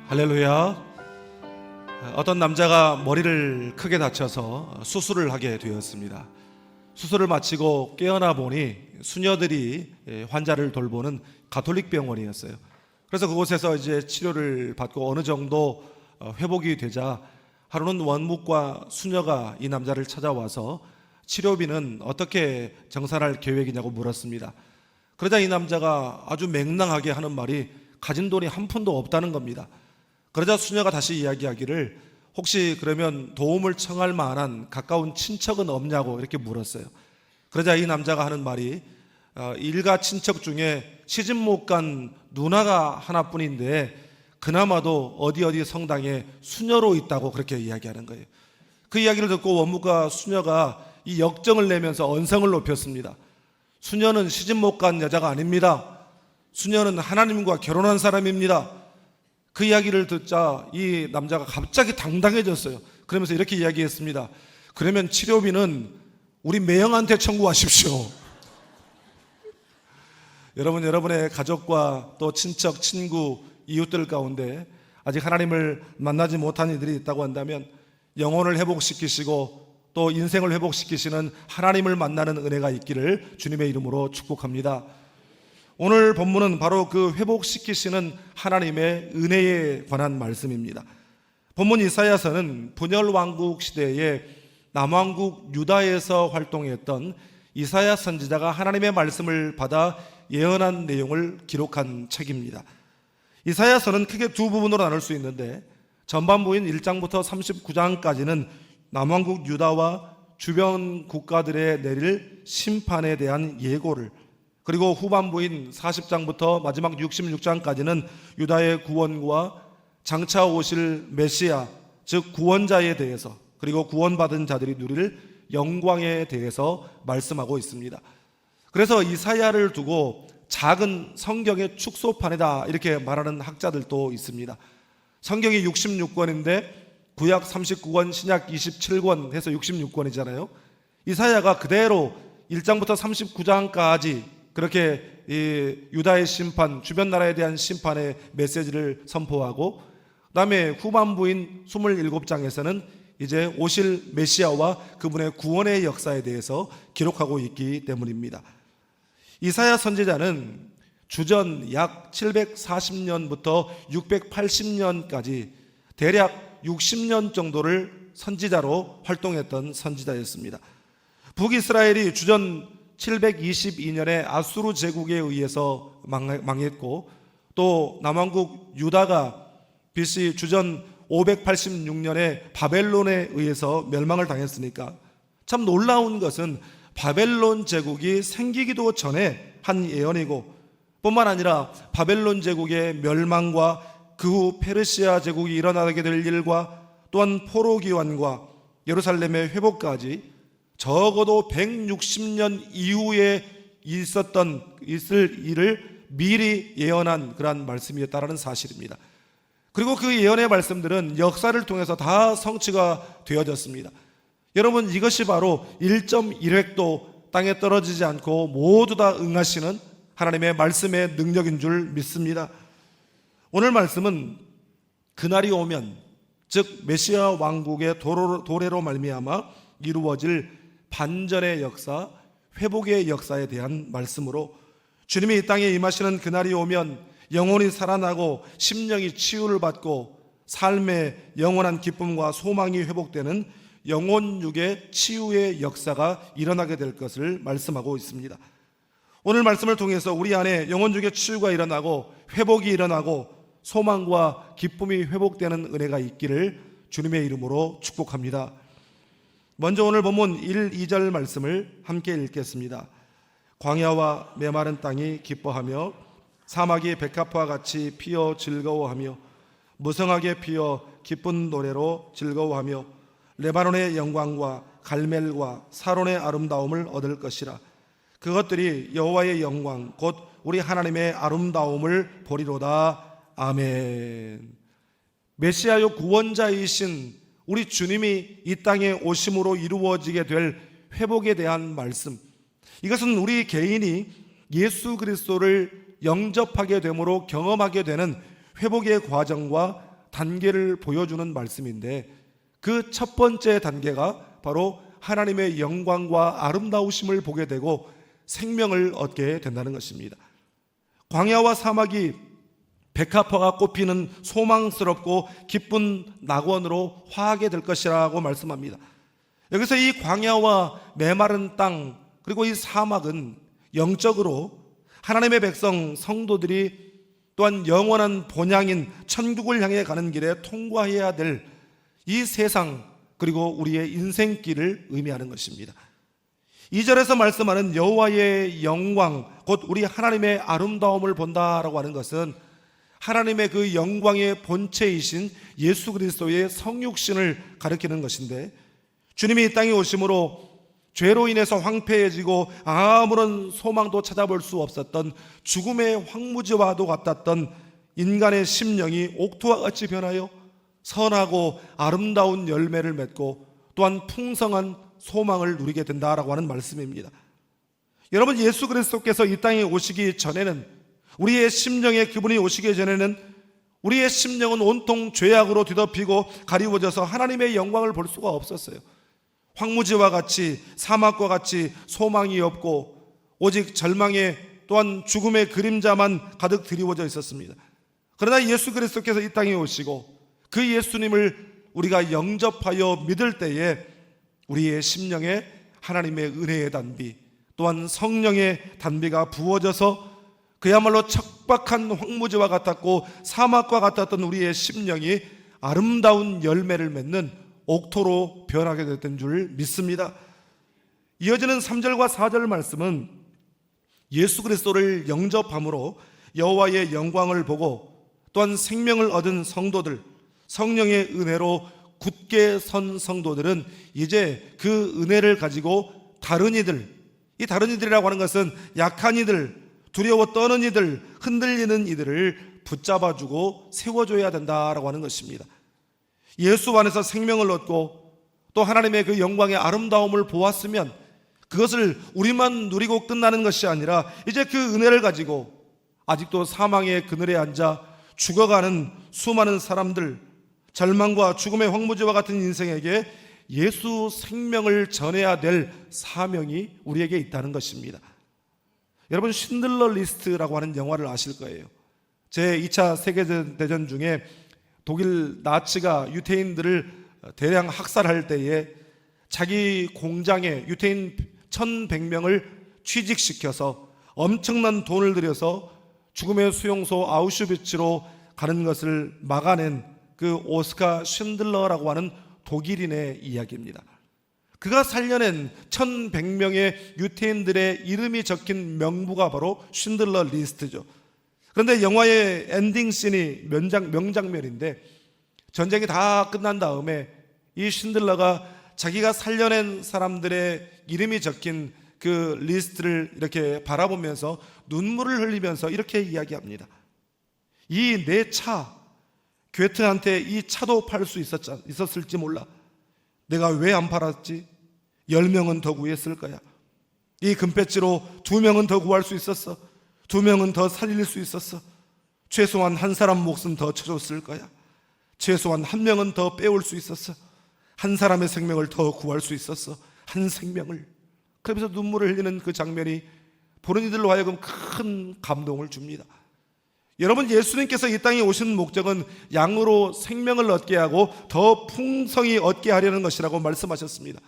할렐루야. 어떤 남자가 머리를 크게 다쳐서 수술을 하게 되었습니다. 수술을 마치고 깨어나 보니 수녀들이 환자를 돌보는 가톨릭 병원이었어요. 그래서 그곳에서 이제 치료를 받고 어느 정도 회복이 되자 하루는 원묵과 수녀가 이 남자를 찾아와서 치료비는 어떻게 정산할 계획이냐고 물었습니다. 그러자 이 남자가 아주 맹랑하게 하는 말이 가진 돈이 한 푼도 없다는 겁니다. 그러자 수녀가 다시 이야기하기를 혹시 그러면 도움을 청할 만한 가까운 친척은 없냐고 이렇게 물었어요. 그러자 이 남자가 하는 말이 일가 친척 중에 시집 못 간 누나가 하나뿐인데 그나마도 어디 성당에 수녀로 있다고 그렇게 이야기하는 거예요. 그 이야기를 듣고 원무과 수녀가 이 역정을 내면서 언성을 높였습니다. 수녀는 시집 못 간 여자가 아닙니다. 수녀는 하나님과 결혼한 사람입니다. 그 이야기를 듣자 이 남자가 갑자기 당당해졌어요. 그러면서 이렇게 이야기했습니다. 그러면 치료비는 우리 매형한테 청구하십시오. 여러분, 여러분의 가족과 또 친척, 친구, 이웃들 가운데 아직 하나님을 만나지 못한 이들이 있다고 한다면 영혼을 회복시키시고 또 인생을 회복시키시는 하나님을 만나는 은혜가 있기를 주님의 이름으로 축복합니다. 오늘 본문은 바로 그 회복시키시는 하나님의 은혜에 관한 말씀입니다. 본문 이사야서는 분열 왕국 시대에 남왕국 유다에서 활동했던 이사야 선지자가 하나님의 말씀을 받아 예언한 내용을 기록한 책입니다. 이사야서는 크게 두 부분으로 나눌 수 있는데 전반부인 1장부터 39장까지는 남왕국 유다와 주변 국가들에 내릴 심판에 대한 예고를, 그리고 후반부인 40장부터 마지막 66장까지는 유다의 구원과 장차 오실 메시아, 즉 구원자에 대해서, 그리고 구원받은 자들이 누릴 영광에 대해서 말씀하고 있습니다. 그래서 이사야를 두고 작은 성경의 축소판이다 이렇게 말하는 학자들도 있습니다. 성경이 66권인데 구약 39권, 신약 27권 해서 66권이잖아요. 이사야가 그대로 1장부터 39장까지 그렇게 이 유다의 심판, 주변 나라에 대한 심판의 메시지를 선포하고, 그 다음에 후반부인 27장에서는 이제 오실 메시아와 그분의 구원의 역사에 대해서 기록하고 있기 때문입니다. 이사야 선지자는 주전 약 740년부터 680년까지 대략 60년 정도를 선지자로 활동했던 선지자였습니다. 북이스라엘이 주전 722년에 아수르 제국에 의해서 망했고, 또 남왕국 유다가 BC 주전 586년에 바벨론에 의해서 멸망을 당했으니까 참 놀라운 것은 바벨론 제국이 생기기도 전에 한 예언이고, 뿐만 아니라 바벨론 제국의 멸망과 그 후 페르시아 제국이 일어나게 될 일과 또한 포로 기환과 예루살렘의 회복까지 적어도 160년 이후에 있을 일을 미리 예언한 그러한 말씀이었다라는 사실입니다. 그리고 그 예언의 말씀들은 역사를 통해서 다 성취가 되어졌습니다. 여러분, 이것이 바로 1.1획도 땅에 떨어지지 않고 모두 다 응하시는 하나님의 말씀의 능력인 줄 믿습니다. 오늘 말씀은 그날이 오면, 즉 메시아 왕국의 도래로 말미암아 이루어질 반전의 역사, 회복의 역사에 대한 말씀으로, 주님이 이 땅에 임하시는 그날이 오면 영혼이 살아나고 심령이 치유를 받고 삶의 영원한 기쁨과 소망이 회복되는 영혼육의 치유의 역사가 일어나게 될 것을 말씀하고 있습니다. 오늘 말씀을 통해서 우리 안에 영혼육의 치유가 일어나고 회복이 일어나고 소망과 기쁨이 회복되는 은혜가 있기를 주님의 이름으로 축복합니다. 먼저 오늘 본문 1, 2절 말씀을 함께 읽겠습니다. 광야와 메마른 땅이 기뻐하며 사막이 백합화 같이 피어 즐거워하며 무성하게 피어 기쁜 노래로 즐거워하며 레바논의 영광과 갈멜과 사론의 아름다움을 얻을 것이라. 그것들이 여호와의 영광 곧 우리 하나님의 아름다움을 보리로다. 아멘. 메시아요 구원자이신 우리 주님이 이 땅에 오심으로 이루어지게 될 회복에 대한 말씀, 이것은 우리 개인이 예수 그리스도를 영접하게 되므로 경험하게 되는 회복의 과정과 단계를 보여주는 말씀인데, 그 첫 번째 단계가 바로 하나님의 영광과 아름다우심을 보게 되고 생명을 얻게 된다는 것입니다. 광야와 사막이 백합화가 꽃피는 소망스럽고 기쁜 낙원으로 화하게 될 것이라고 말씀합니다. 여기서 이 광야와 메마른 땅, 그리고 이 사막은 영적으로 하나님의 백성 성도들이 또한 영원한 본향인 천국을 향해 가는 길에 통과해야 될 이 세상, 그리고 우리의 인생길을 의미하는 것입니다. 2절에서 말씀하는 여호와의 영광, 곧 우리 하나님의 아름다움을 본다라고 하는 것은 하나님의 그 영광의 본체이신 예수 그리스도의 성육신을 가리키는 것인데, 주님이 이 땅에 오심으로 죄로 인해서 황폐해지고 아무런 소망도 찾아볼 수 없었던 죽음의 황무지와도 같았던 인간의 심령이 옥토와 같이 변하여 선하고 아름다운 열매를 맺고 또한 풍성한 소망을 누리게 된다라고 하는 말씀입니다. 여러분, 예수 그리스도께서 이 땅에 오시기 전에는, 우리의 심령에 그분이 오시기 전에는 우리의 심령은 온통 죄악으로 뒤덮이고 가리워져서 하나님의 영광을 볼 수가 없었어요. 황무지와 같이, 사막과 같이 소망이 없고 오직 절망에 또한 죽음의 그림자만 가득 드리워져 있었습니다. 그러나 예수 그리스도께서 이 땅에 오시고 그 예수님을 우리가 영접하여 믿을 때에 우리의 심령에 하나님의 은혜의 단비, 또한 성령의 단비가 부어져서 그야말로 척박한 황무지와 같았고 사막과 같았던 우리의 심령이 아름다운 열매를 맺는 옥토로 변하게 됐던 줄 믿습니다. 이어지는 3절과 4절 말씀은 예수 그리스도를 영접함으로 여호와의 영광을 보고 또한 생명을 얻은 성도들, 성령의 은혜로 굳게 선 성도들은 이제 그 은혜를 가지고 다른 이들, 이 다른 이들이라고 하는 것은 약한 이들, 두려워 떠는 이들, 흔들리는 이들을 붙잡아주고 세워줘야 된다라고 하는 것입니다. 예수 안에서 생명을 얻고 또 하나님의 그 영광의 아름다움을 보았으면 그것을 우리만 누리고 끝나는 것이 아니라 이제 그 은혜를 가지고 아직도 사망의 그늘에 앉아 죽어가는 수많은 사람들, 절망과 죽음의 황무지와 같은 인생에게 예수 생명을 전해야 될 사명이 우리에게 있다는 것입니다. 여러분, 쉰들러 리스트라고 하는 영화를 아실 거예요. 제2차 세계대전 중에 독일 나치가 유태인들을 대량 학살할 때에 자기 공장에 유태인 1100명을 취직시켜서 엄청난 돈을 들여서 죽음의 수용소 아우슈비츠로 가는 것을 막아낸 그 오스카 쉰들러라고 하는 독일인의 이야기입니다. 그가 살려낸 1100명의 유태인들의 이름이 적힌 명부가 바로 쉰들러 리스트죠. 그런데 영화의 엔딩 씬이 명장면인데, 전쟁이 다 끝난 다음에 이 쉰들러가 자기가 살려낸 사람들의 이름이 적힌 그 리스트를 이렇게 바라보면서 눈물을 흘리면서 이렇게 이야기합니다. 이 내 차, 괴테한테 이 차도 팔 수 있었을지 몰라. 내가 왜 안 팔았지? 10명은 더 구했을 거야. 이 금배지로 2명은 더 구할 수 있었어. 2명은 더 살릴 수 있었어. 최소한 한 사람 목숨 더 쳐줬을 거야. 최소한 1명은 더 빼올 수 있었어. 한 사람의 생명을 더 구할 수 있었어. 한 생명을. 그러면서 눈물을 흘리는 그 장면이 보는 이들로 하여금 큰 감동을 줍니다. 여러분, 예수님께서 이 땅에 오신 목적은 양으로 생명을 얻게 하고 더 풍성히 얻게 하려는 것이라고 말씀하셨습니다.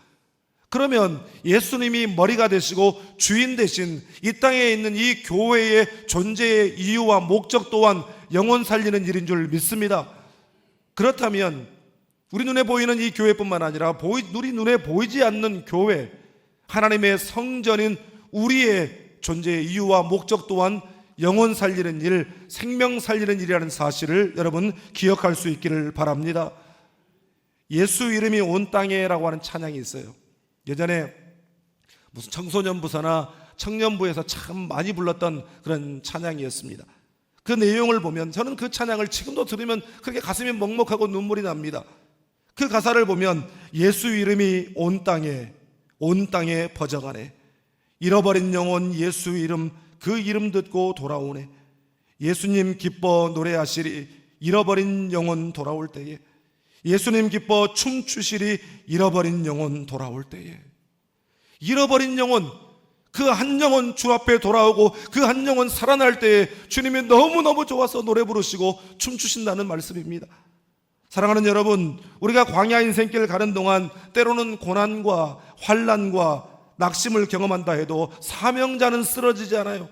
그러면 예수님이 머리가 되시고 주인 되신 이 땅에 있는 이 교회의 존재의 이유와 목적 또한 영혼 살리는 일인 줄 믿습니다. 그렇다면 우리 눈에 보이는 이 교회뿐만 아니라 우리 눈에 보이지 않는 교회, 하나님의 성전인 우리의 존재의 이유와 목적 또한 영혼 살리는 일, 생명 살리는 일이라는 사실을 여러분 기억할 수 있기를 바랍니다. 예수 이름이 온 땅에라고 하는 찬양이 있어요. 예전에 무슨 청소년 부서나 청년부에서 참 많이 불렀던 그런 찬양이었습니다. 그 내용을 보면 저는 그 찬양을 지금도 들으면 그렇게 가슴이 먹먹하고 눈물이 납니다. 그 가사를 보면 예수 이름이 온 땅에 퍼져가네. 잃어버린 영혼 예수 이름, 그 이름 듣고 돌아오네. 예수님 기뻐 노래하시리. 잃어버린 영혼 돌아올 때에, 예수님 기뻐 춤추시리 잃어버린 영혼 돌아올 때에, 잃어버린 영혼, 그 한 영혼 주 앞에 돌아오고 그 한 영혼 살아날 때에 주님이 너무너무 좋아서 노래 부르시고 춤추신다는 말씀입니다. 사랑하는 여러분, 우리가 광야 인생길 가는 동안 때로는 고난과 환난과 낙심을 경험한다 해도 사명자는 쓰러지지 않아요.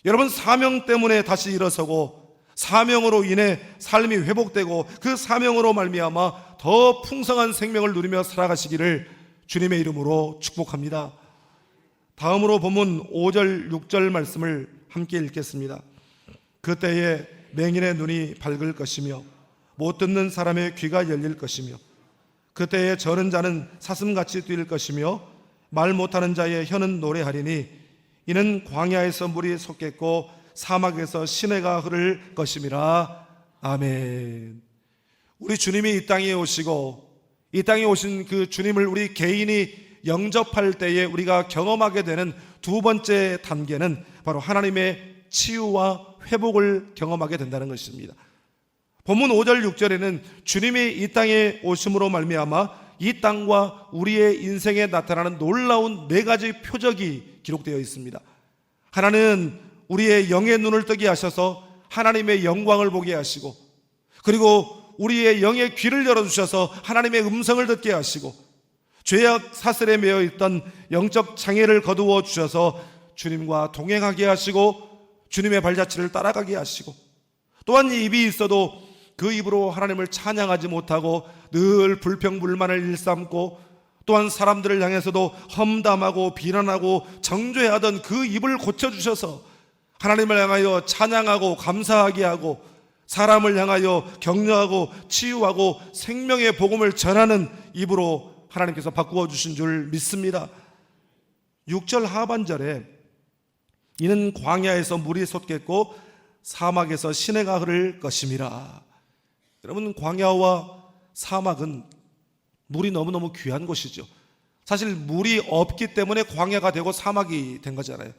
여러분, 사명 때문에 다시 일어서고 사명으로 인해 삶이 회복되고 그 사명으로 말미암아 더 풍성한 생명을 누리며 살아가시기를 주님의 이름으로 축복합니다. 다음으로 본문 5절 6절 말씀을 함께 읽겠습니다. 그때에 맹인의 눈이 밝을 것이며 못 듣는 사람의 귀가 열릴 것이며 그때에 저는 자는 사슴같이 뛸 것이며 말 못하는 자의 혀는 노래하리니 이는 광야에서 물이 솟겠고 사막에서 시내가 흐를 것임이라. 아멘. 우리 주님이 이 땅에 오시고 이 땅에 오신 그 주님을 우리 개인이 영접할 때에 우리가 경험하게 되는 두 번째 단계는 바로 하나님의 치유와 회복을 경험하게 된다는 것입니다. 본문 5절 6절에는 주님이 이 땅에 오심으로 말미암아 이 땅과 우리의 인생에 나타나는 놀라운 네 가지 표적이 기록되어 있습니다. 하나는 우리의 영의 눈을 뜨게 하셔서 하나님의 영광을 보게 하시고, 그리고 우리의 영의 귀를 열어주셔서 하나님의 음성을 듣게 하시고, 죄악 사슬에 매여 있던 영적 장애를 거두어 주셔서 주님과 동행하게 하시고 주님의 발자취를 따라가게 하시고, 또한 입이 있어도 그 입으로 하나님을 찬양하지 못하고 늘 불평불만을 일삼고, 또한 사람들을 향해서도 험담하고 비난하고 정죄하던 그 입을 고쳐주셔서 하나님을 향하여 찬양하고 감사하게 하고 사람을 향하여 격려하고 치유하고 생명의 복음을 전하는 입으로 하나님께서 바꾸어 주신 줄 믿습니다. 6절 하반절에 이는 광야에서 물이 솟겠고 사막에서 시내가 흐를 것임이라. 여러분, 광야와 사막은 물이 너무너무 귀한 곳이죠. 사실 물이 없기 때문에 광야가 되고 사막이 된 거잖아요.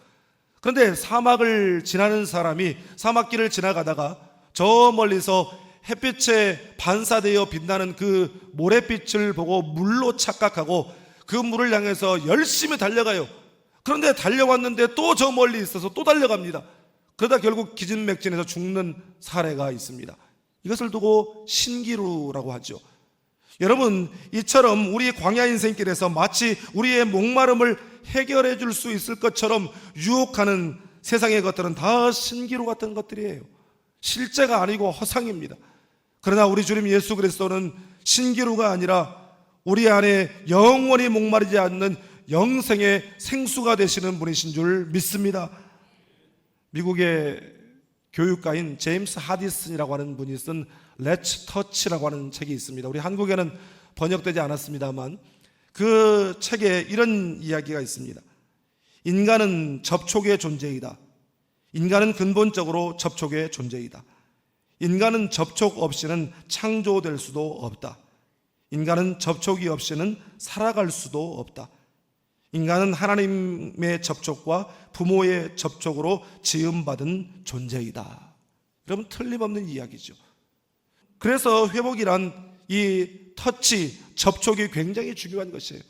그런데 사막을 지나는 사람이 사막길을 지나가다가 저 멀리서 햇빛에 반사되어 빛나는 그 모래빛을 보고 물로 착각하고 그 물을 향해서 열심히 달려가요. 그런데 달려왔는데 또 저 멀리 있어서 또 달려갑니다. 그러다 결국 기진맥진해서 죽는 사례가 있습니다. 이것을 두고 신기루라고 하죠. 여러분, 이처럼 우리 광야 인생길에서 마치 우리의 목마름을 해결해 줄 수 있을 것처럼 유혹하는 세상의 것들은 다 신기루 같은 것들이에요. 실제가 아니고 허상입니다. 그러나 우리 주님 예수 그리스도는 신기루가 아니라 우리 안에 영원히 목마르지 않는 영생의 생수가 되시는 분이신 줄 믿습니다. 미국의 교육가인 제임스 하디슨이라고 하는 분이 쓴 Let's Touch라고 하는 책이 있습니다. 우리 한국에는 번역되지 않았습니다만 그 책에 이런 이야기가 있습니다. 인간은 접촉의 존재이다. 인간은 근본적으로 접촉의 존재이다. 인간은 접촉 없이는 창조될 수도 없다. 인간은 접촉이 없이는 살아갈 수도 없다. 인간은 하나님의 접촉과 부모의 접촉으로 지음받은 존재이다. 여러분, 틀림없는 이야기죠. 그래서 회복이란 이 터치, 접촉이 굉장히 중요한 것이에요.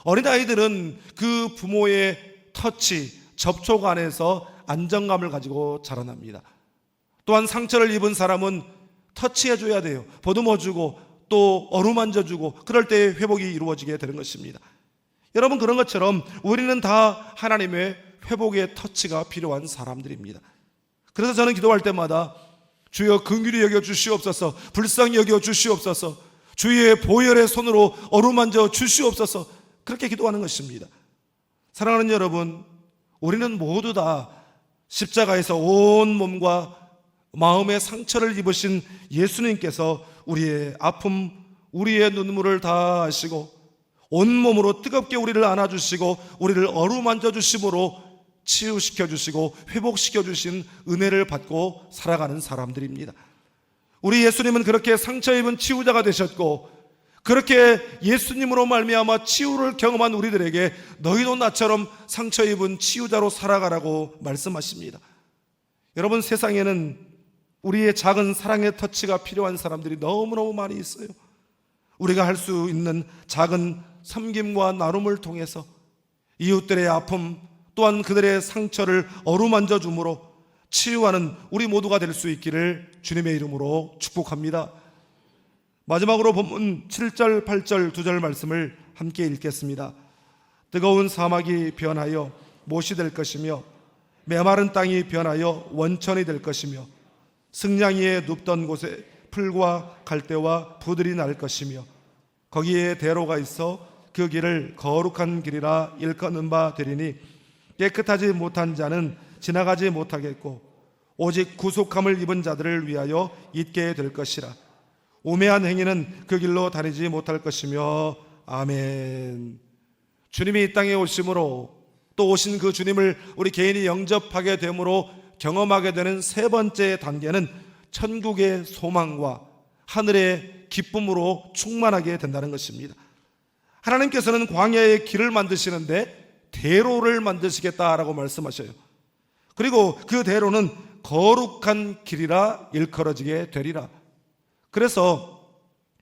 어린아이들은 그 부모의 터치, 접촉 안에서 안정감을 가지고 자라납니다. 또한 상처를 입은 사람은 터치해줘야 돼요. 보듬어주고 또 어루만져주고 그럴 때 회복이 이루어지게 되는 것입니다. 여러분, 그런 것처럼 우리는 다 하나님의 회복의 터치가 필요한 사람들입니다. 그래서 저는 기도할 때마다 주여 긍휼히 여겨 주시옵소서, 불쌍히 여겨 주시옵소서, 주의 보혈의 손으로 어루만져 주시옵소서, 그렇게 기도하는 것입니다. 사랑하는 여러분, 우리는 모두 다 십자가에서 온 몸과 마음의 상처를 입으신 예수님께서 우리의 아픔, 우리의 눈물을 다 아시고 온몸으로 뜨겁게 우리를 안아주시고 우리를 어루만져 주심으로 치유시켜 주시고 회복시켜 주신 은혜를 받고 살아가는 사람들입니다. 우리 예수님은 그렇게 상처 입은 치유자가 되셨고, 그렇게 예수님으로 말미암아 치유를 경험한 우리들에게 너희도 나처럼 상처 입은 치유자로 살아가라고 말씀하십니다. 여러분, 세상에는 우리의 작은 사랑의 터치가 필요한 사람들이 너무너무 많이 있어요. 우리가 할 수 있는 작은 섬김과 나눔을 통해서 이웃들의 아픔 또한 그들의 상처를 어루만져 줌으로 치유하는 우리 모두가 될 수 있기를 주님의 이름으로 축복합니다. 마지막으로 본문 7절 8절 2절 말씀을 함께 읽겠습니다. 뜨거운 사막이 변하여 못이 될 것이며 메마른 땅이 변하여 원천이 될 것이며 승냥이에 눕던 곳에 풀과 갈대와 부들이 날 것이며 거기에 대로가 있어 그 길을 거룩한 길이라 일컫는 바 되리니 깨끗하지 못한 자는 지나가지 못하겠고 오직 구속함을 입은 자들을 위하여 있게 될 것이라. 우매한 행위는 그 길로 다니지 못할 것이며 아멘. 주님이 이 땅에 오심으로 또 오신 그 주님을 우리 개인이 영접하게 됨으로 경험하게 되는 세 번째 단계는 천국의 소망과 하늘의 기쁨으로 충만하게 된다는 것입니다. 하나님께서는 광야의 길을 만드시는데 대로를 만드시겠다라고 말씀하셔요. 그리고 그 대로는 거룩한 길이라 일컬어지게 되리라. 그래서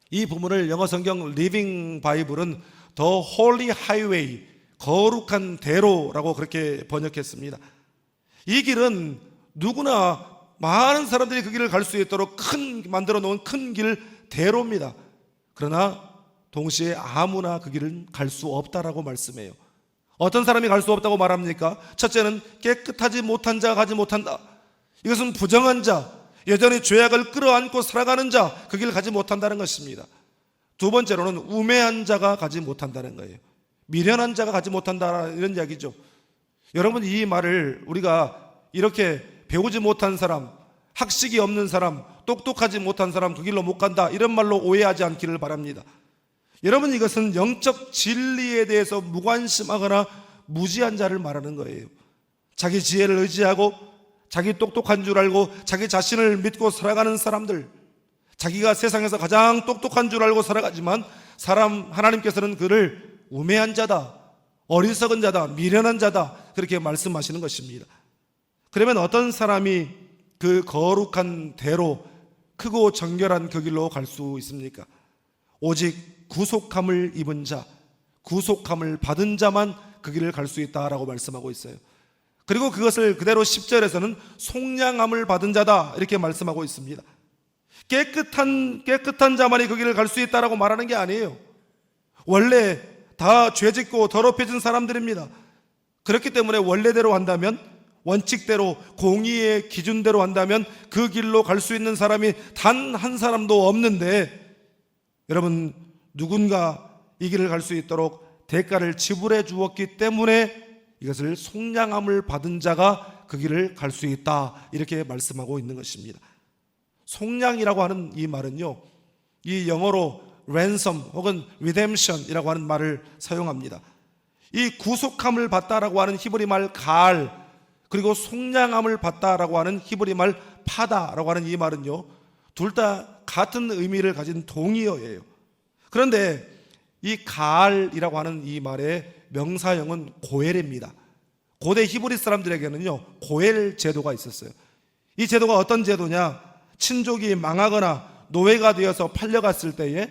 이 부분을 영어 성경 리빙 바이블은 The Holy Highway, 거룩한 대로라고 그렇게 번역했습니다. 이 길은 누구나 많은 사람들이 그 길을 갈 수 있도록 만들어 놓은 큰 길 대로입니다. 그러나 동시에 아무나 그 길은 갈 수 없다라고 말씀해요. 어떤 사람이 갈 수 없다고 말합니까? 첫째는 깨끗하지 못한 자가 가지 못한다. 이것은 부정한 자, 여전히 죄악을 끌어안고 살아가는 자, 그 길을 가지 못한다는 것입니다. 두 번째로는 우매한 자가 가지 못한다는 거예요. 미련한 자가 가지 못한다, 이런 이야기죠. 여러분, 이 말을 우리가 이렇게 배우지 못한 사람, 학식이 없는 사람, 똑똑하지 못한 사람 그 길로 못 간다, 이런 말로 오해하지 않기를 바랍니다. 여러분, 이것은 영적 진리에 대해서 무관심하거나 무지한 자를 말하는 거예요. 자기 지혜를 의지하고 자기 똑똑한 줄 알고 자기 자신을 믿고 살아가는 사람들, 자기가 세상에서 가장 똑똑한 줄 알고 살아가지만 하나님께서는 그를 우매한 자다, 어리석은 자다, 미련한 자다, 그렇게 말씀하시는 것입니다. 그러면 어떤 사람이 그 거룩한 대로, 크고 정결한 그 길로 갈 수 있습니까? 오직 구속함을 입은 자, 구속함을 받은 자만 그 길을 갈 수 있다라고 말씀하고 있어요. 그리고 그것을 그대로 10절에서는 속량함을 받은 자다, 이렇게 말씀하고 있습니다. 깨끗한 자만이 그 길을 갈 수 있다라고 말하는 게 아니에요. 원래 다 죄짓고 더럽혀진 사람들입니다. 그렇기 때문에 원래대로 한다면, 원칙대로, 공의의 기준대로 한다면 그 길로 갈 수 있는 사람이 단 한 사람도 없는데, 여러분, 누군가 이 길을 갈 수 있도록 대가를 지불해 주었기 때문에 이것을 속량함을 받은 자가 그 길을 갈 수 있다, 이렇게 말씀하고 있는 것입니다. 속량이라고 하는 이 말은요, 이 영어로 ransom 혹은 redemption이라고 하는 말을 사용합니다. 이 구속함을 받다라고 하는 히브리 말 가알, 그리고 속량함을 받다라고 하는 히브리 말 파다라고 하는 이 말은요, 둘 다 같은 의미를 가진 동의어예요. 그런데 이 가알이라고 하는 이 말의 명사형은 고엘입니다. 고대 히브리 사람들에게는요, 고엘 제도가 있었어요. 이 제도가 어떤 제도냐? 친족이 망하거나 노예가 되어서 팔려갔을 때에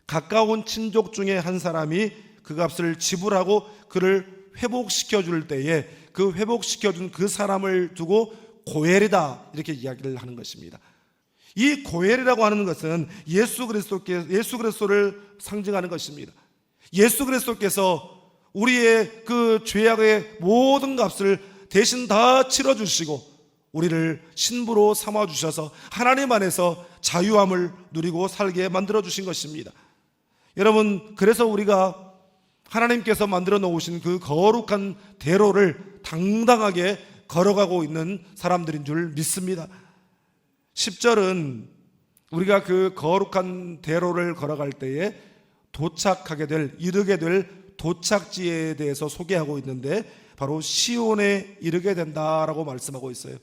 가까운 친족 중에 한 사람이 그 값을 지불하고 그를 회복시켜 줄 때에 그 회복시켜준 그 사람을 두고 고엘이다, 이렇게 이야기를 하는 것입니다. 이 고엘이라고 하는 것은 예수 그리스도를 상징하는 것입니다. 예수 그리스도께서 우리의 그 죄악의 모든 값을 대신 다 치러주시고 우리를 신부로 삼아주셔서 하나님 안에서 자유함을 누리고 살게 만들어주신 것입니다. 여러분, 그래서 우리가 하나님께서 만들어 놓으신 그 거룩한 대로를 당당하게 걸어가고 있는 사람들인 줄 믿습니다. 10절은 우리가 그 거룩한 대로를 걸어갈 때에 이르게 될 도착지에 대해서 소개하고 있는데, 바로 시온에 이르게 된다라고 말씀하고 있어요.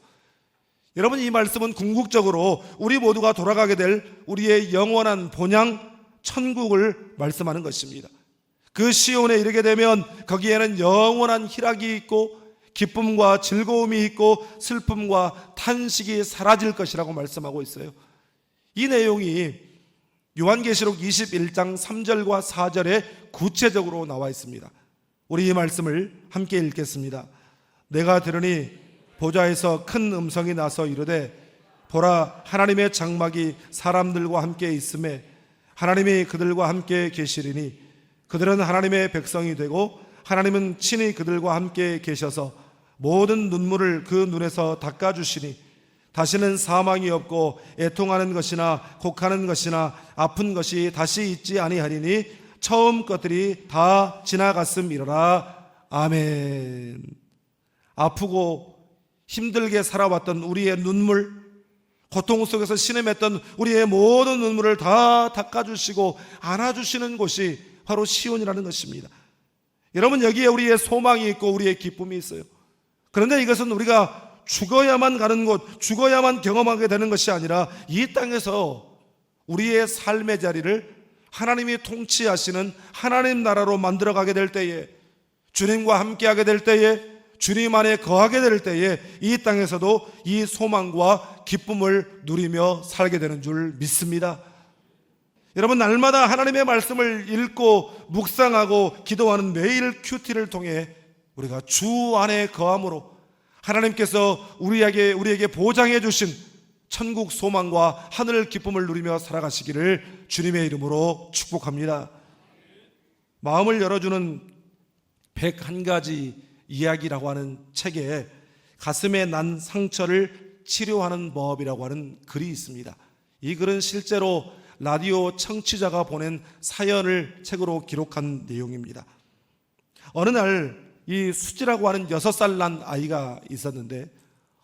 여러분, 이 말씀은 궁극적으로 우리 모두가 돌아가게 될 우리의 영원한 본향 천국을 말씀하는 것입니다. 그 시온에 이르게 되면 거기에는 영원한 희락이 있고 기쁨과 즐거움이 있고 슬픔과 탄식이 사라질 것이라고 말씀하고 있어요. 이 내용이 요한계시록 21장 3절과 4절에 구체적으로 나와 있습니다. 우리 이 말씀을 함께 읽겠습니다. 내가 들으니 보좌에서 큰 음성이 나서 이르되 보라, 하나님의 장막이 사람들과 함께 있음에 하나님이 그들과 함께 계시리니 그들은 하나님의 백성이 되고 하나님은 친히 그들과 함께 계셔서 모든 눈물을 그 눈에서 닦아주시니 다시는 사망이 없고 애통하는 것이나 곡하는 것이나 아픈 것이 다시 있지 아니하리니 처음 것들이 다 지나갔음이로라. 아멘. 아프고 힘들게 살아왔던 우리의 눈물, 고통 속에서 신음했던 우리의 모든 눈물을 다 닦아주시고 안아주시는 곳이 바로 시온이라는 것입니다. 여러분, 여기에 우리의 소망이 있고 우리의 기쁨이 있어요. 그런데 이것은 우리가 죽어야만 가는 곳, 죽어야만 경험하게 되는 것이 아니라 이 땅에서 우리의 삶의 자리를 하나님이 통치하시는 하나님 나라로 만들어가게 될 때에, 주님과 함께하게 될 때에, 주님 안에 거하게 될 때에 이 땅에서도 이 소망과 기쁨을 누리며 살게 되는 줄 믿습니다. 여러분, 날마다 하나님의 말씀을 읽고 묵상하고 기도하는 매일 큐티를 통해 우리가 주 안에 거함으로 하나님께서 우리에게 보장해 주신 천국 소망과 하늘 기쁨을 누리며 살아가시기를 주님의 이름으로 축복합니다. 마음을 열어주는 101가지 이야기라고 하는 책에 가슴에 난 상처를 치료하는 법이라고 하는 글이 있습니다. 이 글은 실제로 라디오 청취자가 보낸 사연을 책으로 기록한 내용입니다. 어느 날 이 수지라고 하는 6살 난 아이가 있었는데,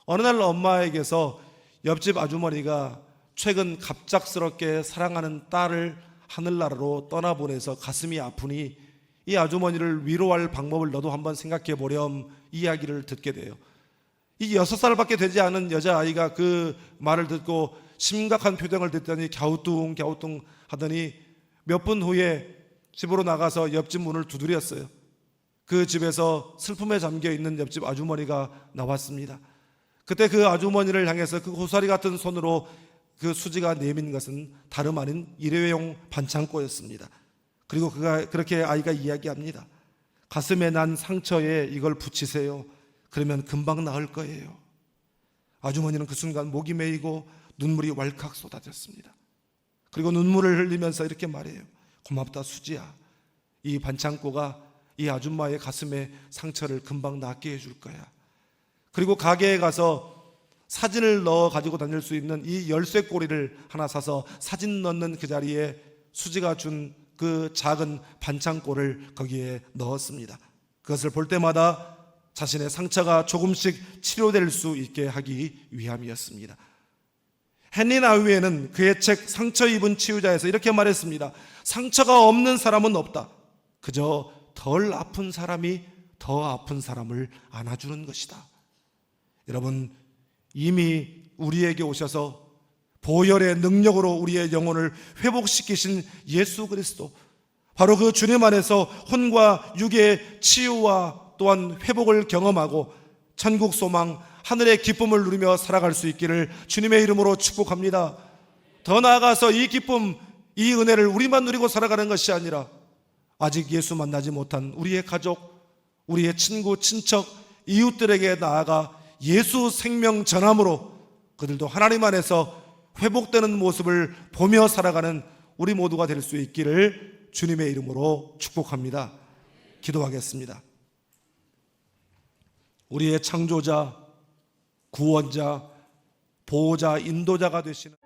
어느 날 엄마에게서 옆집 아주머니가 최근 갑작스럽게 사랑하는 딸을 하늘나라로 떠나보내서 가슴이 아프니 이 아주머니를 위로할 방법을 너도 한번 생각해 보렴 이야기를 듣게 돼요. 이 6살밖에 되지 않은 여자아이가 그 말을 듣고 심각한 표정을 듣더니 갸우뚱 하더니 몇 분 후에 집으로 나가서 옆집 문을 두드렸어요. 그 집에서 슬픔에 잠겨있는 옆집 아주머니가 나왔습니다. 그때 그 아주머니를 향해서 그 고사리 같은 손으로 그 수지가 내민 것은 다름 아닌 일회용 반창고였습니다. 그리고 그렇게 아이가 이야기합니다. 가슴에 난 상처에 이걸 붙이세요. 그러면 금방 나을 거예요. 아주머니는 그 순간 목이 메이고 눈물이 왈칵 쏟아졌습니다. 그리고 눈물을 흘리면서 이렇게 말해요. 고맙다 수지야. 이 반창고가 이 아줌마의 가슴에 상처를 금방 낫게 해줄 거야. 그리고 가게에 가서 사진을 넣어 가지고 다닐 수 있는 이 열쇠고리를 하나 사서 사진 넣는 그 자리에 수지가 준 그 작은 반창고를 거기에 넣었습니다. 그것을 볼 때마다 자신의 상처가 조금씩 치료될 수 있게 하기 위함이었습니다. 헨리 나우이는 그의 책 상처 입은 치유자에서 이렇게 말했습니다. 상처가 없는 사람은 없다. 그저 덜 아픈 사람이 더 아픈 사람을 안아주는 것이다. 여러분, 이미 우리에게 오셔서 보혈의 능력으로 우리의 영혼을 회복시키신 예수 그리스도, 바로 그 주님 안에서 혼과 육의 치유와 또한 회복을 경험하고 천국 소망, 하늘의 기쁨을 누리며 살아갈 수 있기를 주님의 이름으로 축복합니다. 더 나아가서 이 기쁨, 이 은혜를 우리만 누리고 살아가는 것이 아니라 아직 예수 만나지 못한 우리의 가족, 우리의 친구, 친척, 이웃들에게 나아가 예수 생명 전함으로 그들도 하나님 안에서 회복되는 모습을 보며 살아가는 우리 모두가 될 수 있기를 주님의 이름으로 축복합니다. 기도하겠습니다. 우리의 창조자, 구원자, 보호자, 인도자가 되시는